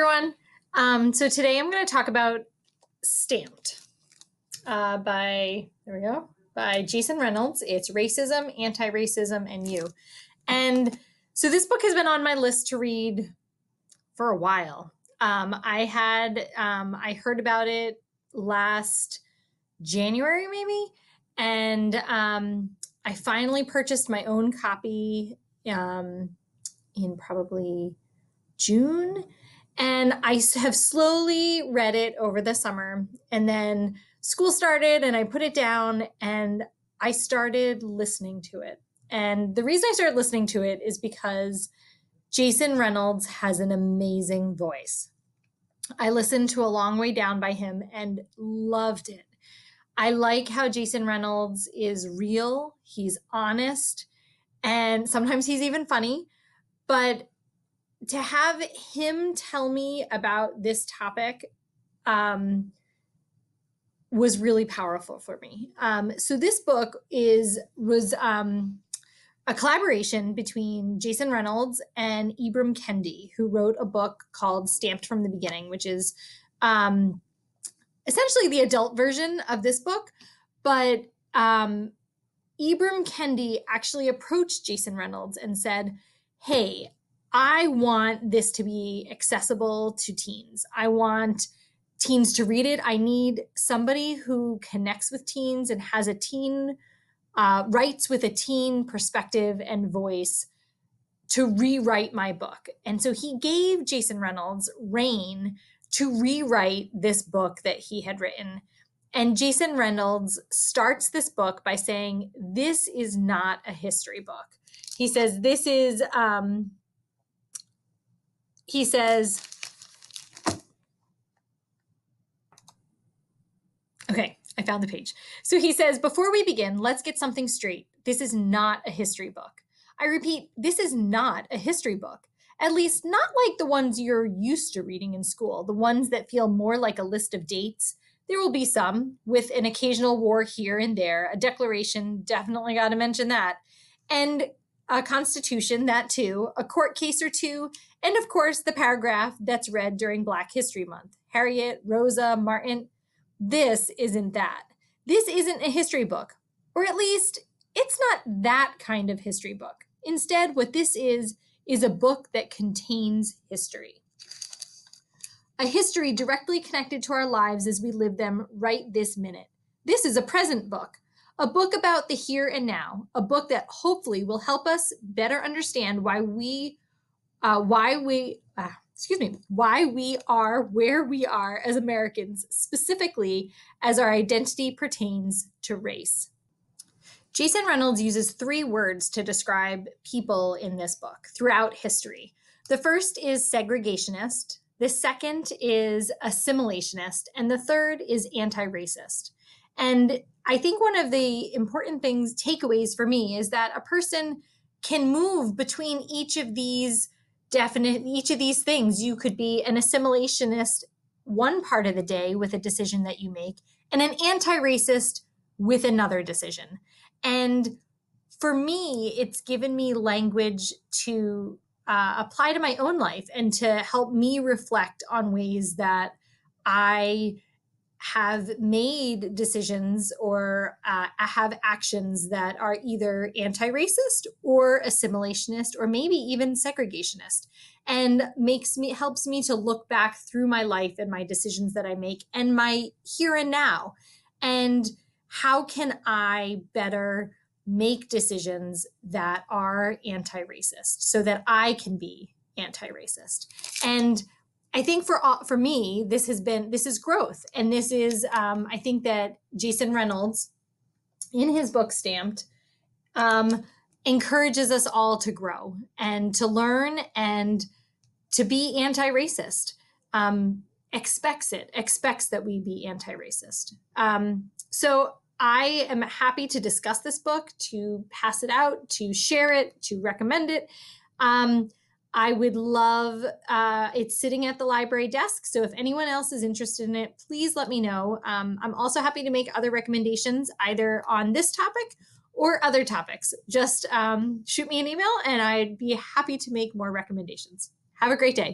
everyone. So today I'm going to talk about Stamped by Jason Reynolds. It's Racism, Antiracism, and You. And so this book has been on my list to read for a while. I heard about it last January maybe, and I finally purchased my own copy in probably June. And I have slowly read it over the summer. And then school started and I put it down and I started listening to it. And the reason I started listening to it is because Jason Reynolds has an amazing voice. I listened to A Long Way Down by him and loved it. I like how Jason Reynolds is real, he's honest, and sometimes he's even funny. But to have him tell me about this topic was really powerful for me. So this book was a collaboration between Jason Reynolds and Ibram Kendi, who wrote a book called Stamped from the Beginning, which is essentially the adult version of this book. But Ibram Kendi actually approached Jason Reynolds and said, hey, I want this to be accessible to teens. I want teens to read it. I need somebody who connects with teens and has a teen, writes with a teen perspective and voice to rewrite my book. And so he gave Jason Reynolds rein to rewrite this book that he had written. And Jason Reynolds starts this book by saying, this is not a history book. He says, okay, I found the page. So he says, before we begin, let's get something straight. This is not a history book. I repeat, this is not a history book. At least not like the ones you're used to reading in school, the ones that feel more like a list of dates. There will be some, with an occasional war here and there, a declaration, definitely got to mention that, and a constitution, that too, a court case or two, and of course the paragraph that's read during Black History Month. Harriet, Rosa, Martin. This isn't that. This isn't a history book, or at least it's not that kind of history book. Instead, what this is a book that contains history. A history directly connected to our lives as we live them right this minute. This is a present book, a book about the here and now, a book that hopefully will help us better understand why we are where we are as Americans, specifically as our identity pertains to race. Jason Reynolds uses 3 words to describe people in this book throughout history. The first is segregationist, the second is assimilationist, and the third is anti-racist. And I think one of the important takeaways for me is that a person can move between each of these things. You could be an assimilationist one part of the day with a decision that you make, and an anti-racist with another decision. And for me, it's given me language to apply to my own life and to help me reflect on ways that I have made decisions or have actions that are either anti-racist or assimilationist or maybe even segregationist, and helps me to look back through my life and my decisions that I make and my here and now, and how can I better make decisions that are anti-racist so that I can be anti-racist. And I think for me, this is growth. And this is, I think that Jason Reynolds, in his book Stamped, encourages us all to grow and to learn and to be anti-racist, expects that we be anti-racist. So I am happy to discuss this book, to pass it out, to share it, to recommend it. I would love, it's sitting at the library desk. So if anyone else is interested in it, please let me know. I'm also happy to make other recommendations either on this topic or other topics. Just shoot me an email and I'd be happy to make more recommendations. Have a great day.